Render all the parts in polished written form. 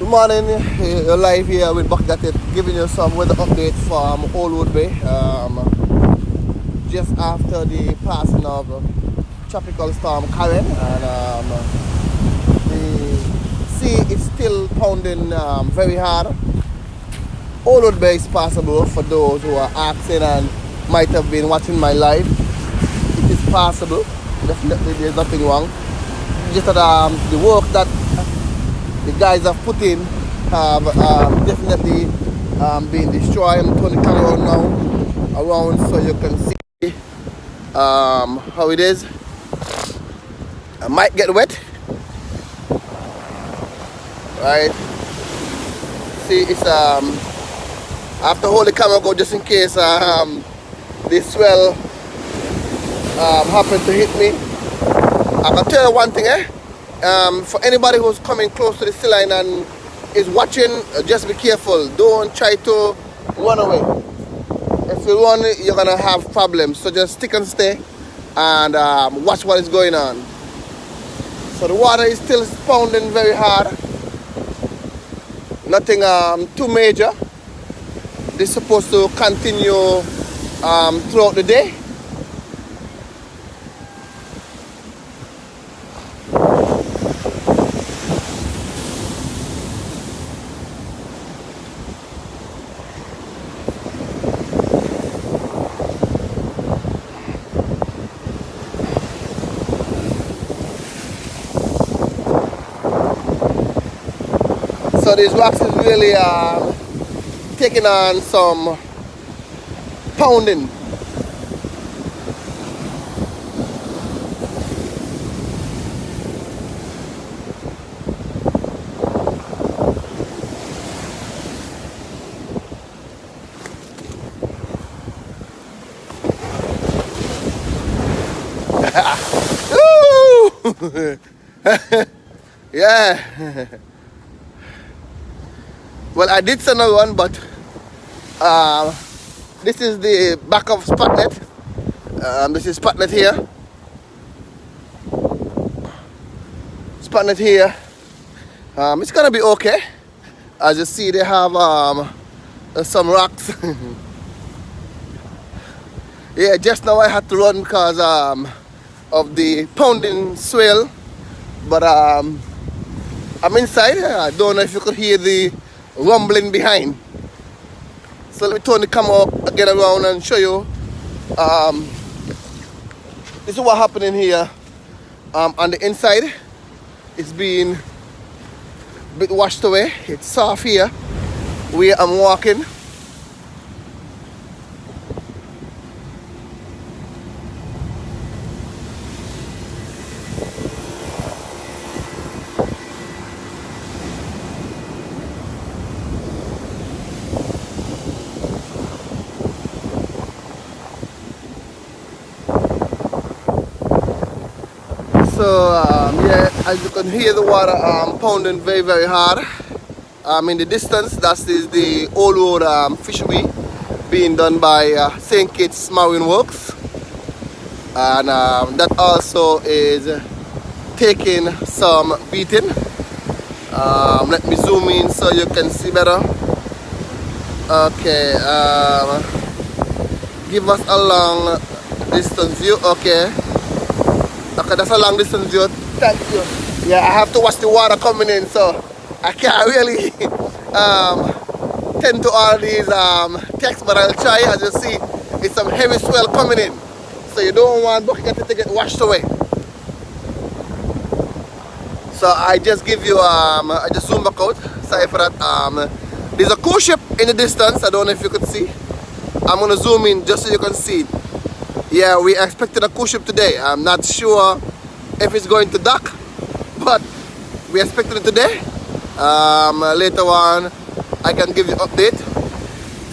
Good morning, you're live here with Bucket, giving you some weather update from Old Bay. Just after the passing of tropical storm Karen, and the sea is still pounding very hard. Old Bay is passable for those who are asking and might have been watching my live. It is passable, definitely there's nothing wrong. Just that the work that the guys have put in have definitely been destroyed. I'm turning the camera now around so you can see how it is. I might get wet, right? See, it's I have to hold the camera go just in case the swell happen to hit me. I can tell you one thing, for anybody who's coming close to the sea line and is watching, just be careful. Don't try to run away. If you run, you're gonna have problems. So just stick and stay and watch what is going on. So the water is still pounding very hard. Nothing too major. This is supposed to continue throughout the day. So these rocks is really taking on some pounding. Yeah. Well, I did send a one, but this is the back of Spotnet. This is Spotnet here. Spotnet here. It's gonna be okay. As you see, they have some rocks. Yeah, just now I had to run because of the pounding swell. But I'm inside. I don't know if you could hear the rumbling behind. So let me turn the camera up again around and show you. This is what happened in here. On the inside, it's been a bit washed away. It's soft here where I'm walking. So yeah, as you can hear the water pounding very, very hard. In the distance, that is the old road fishery being done by St. Kitts Marine Works, and that also is taking some beating. Let me zoom in so you can see better. Okay, give us a long distance view. Okay. Okay, that's a long distance view. Thank you. Yeah, I have to watch the water coming in, so I can't really tend to all these texts, but I'll try. As you see, it's some heavy swell coming in, so you don't want bucket to get washed away. So I just give you I just zoom back out. Sorry for that. There's a cruise ship in the distance. I don't know if you could see. I'm gonna zoom in just so you can see it. Yeah, we expected a cruise ship today. I'm not sure if it's going to dock, but we expected it today. Later on, I can give you an update.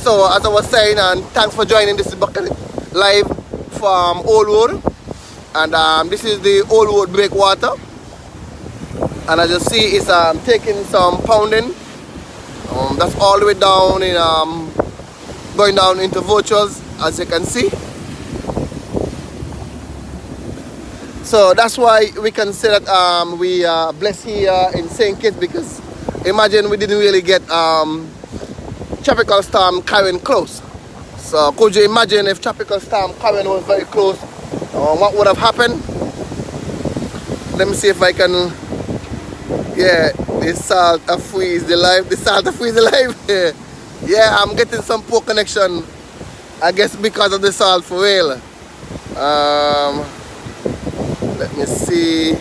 So as I was saying, and thanks for joining this Bucket live from Old Road, and this is the Old Road Breakwater. And as you see, it's taking some pounding. That's all the way down in going down into Virtuals, as you can see. So that's why we can say that we are blessed here in St. Kitts, because imagine we didn't really get tropical storm Karen close. So could you imagine if tropical storm Karen was very close, what would have happened? Let me see if I can. Yeah, the salt freeze the life. The salt freeze the life. Yeah, I'm getting some poor connection. I guess because of the salt for real. Let me see.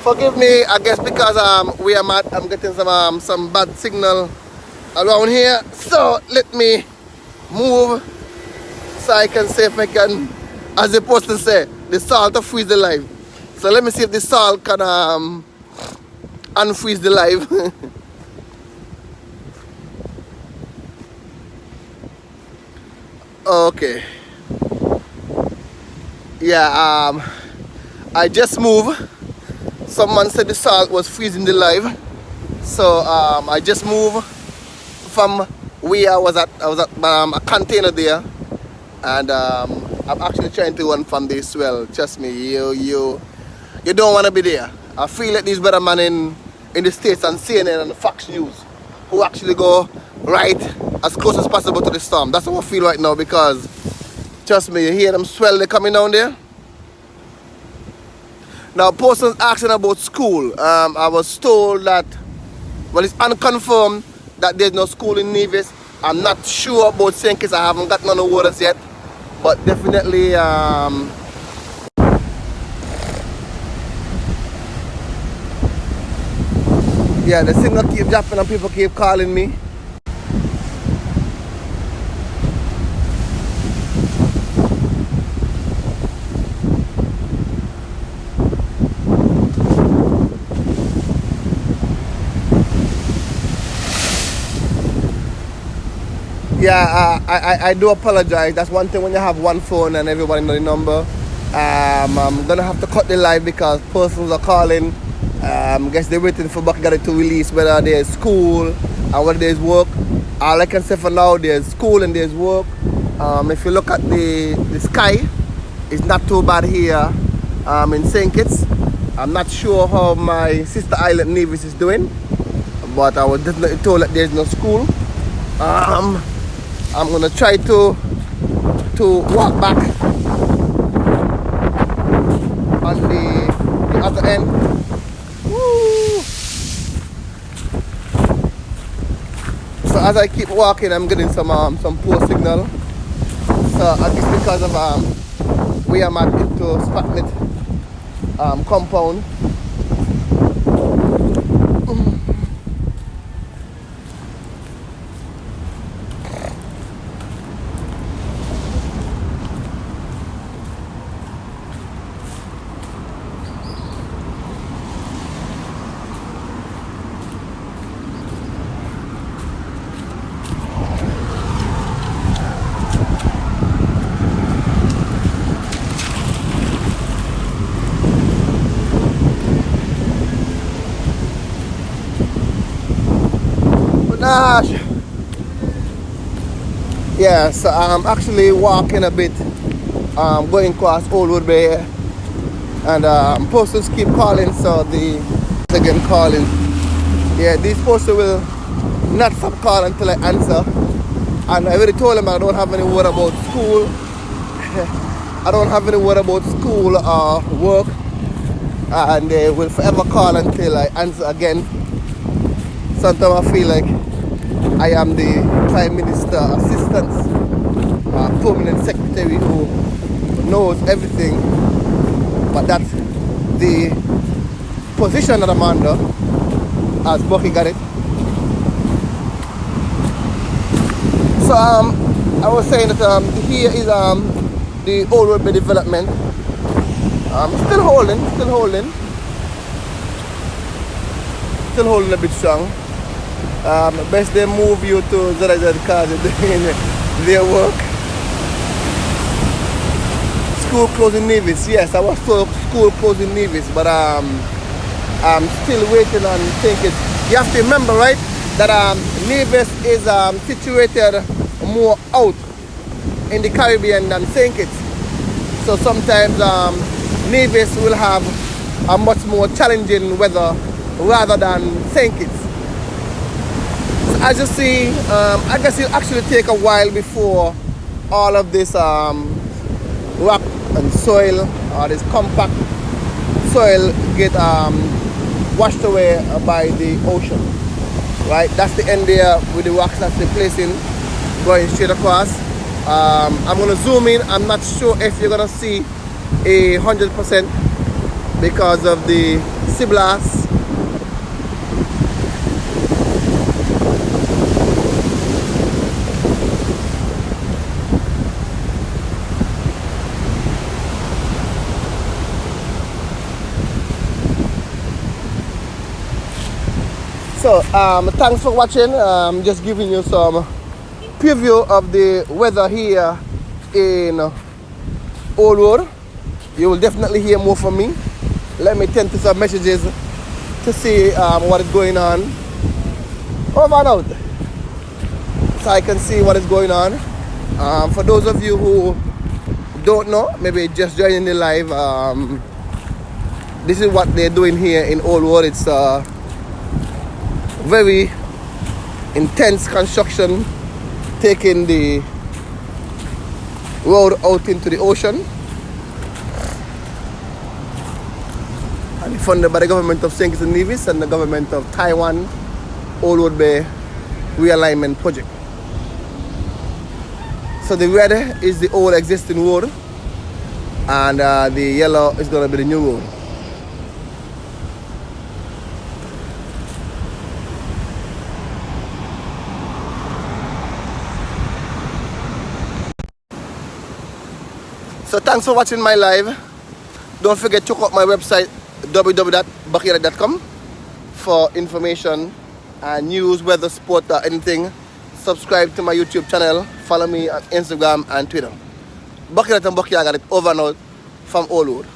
Forgive me, I guess because we are mad, I'm getting some bad signal around here. So let me move so I can see if I can, as the person say, the salt to freeze the live. So let me see if the salt can unfreeze the live. Okay. Yeah, I just moved. Someone said the salt was freezing the live, so I just moved from where I was at a container there, and I'm actually trying to run from this well. Trust me, you don't want to be there. I feel like these weathermen in the States and CNN and the Fox News who actually go right as close as possible to the storm. That's how I feel right now, because trust me, you hear them swell they coming down there. Now, persons asking about school. I was told that, well, it's unconfirmed that there's no school in Nevis. I'm not sure about St. Kitts. I haven't got none of orders yet, but definitely, yeah, the signal keep dropping and people keep calling me. Yeah, I do apologize. That's one thing when you have one phone and everybody know the number. I'm gonna have to cut the live because persons are calling. Guess they're waiting for Breakwater to release whether there's school and whether there's work. All I can say for now, there's school and there's work. If you look at the sky, it's not too bad here in St. Kitts. I'm not sure how my sister island Nevis is doing, but I was definitely told that there's no school. I'm gonna try to walk back on the other end. Woo. So as I keep walking, I'm getting some poor signal. So I guess because of we are at into Spatnet compound. Yeah, so I'm actually walking a bit, going across Old Woodbury here, and posters keep calling, so again calling. Yeah, these posters will not stop calling until I answer, and I already told them I don't have any word about school. I don't have any word about school or work, and they will forever call until I answer again. Sometimes I feel like I am the Prime Minister assistant, permanent secretary who knows everything, but that's the position that I'm under, as Bucky got it. So I was saying that here is the Old Woodbury development. Still holding a bit strong. Best they move you to ZZ cars doing their work. School closing Nevis. Yes, I was told school closing Nevis, but I'm still waiting on thinking. You have to remember, right, that Nevis is situated more out in the Caribbean than St. Kitts. So sometimes Nevis will have a much more challenging weather rather than St. Kitts. So as you see, I guess it'll actually take a while before all of this rock and soil or this compact soil get washed away by the ocean. Right, that's the end there with the rocks that's replacing, going straight across. I'm gonna zoom in. I'm not sure if you're gonna see 100% because of the sea blast. So thanks for watching. Just giving you some preview of the weather here in Old Road. You will definitely hear more from me. Let me tend to some messages to see what is going on. Over and out, so I can see what is going on. For those of you who don't know, maybe just joining the live, this is what they're doing here in Old Road. It's very intense construction, taking the road out into the ocean, and funded by the government of St. Kitts and Nevis and the government of Taiwan Old Road Bay Realignment Project. So the red is the old existing road, and the yellow is going to be the new road. So thanks for watching my live. Don't forget to check out my website www.bakira.com for information and news, weather, sport, or anything. Subscribe to my YouTube channel. Follow me on Instagram and Twitter. Bakira and Bakira got it over and out from Old Road.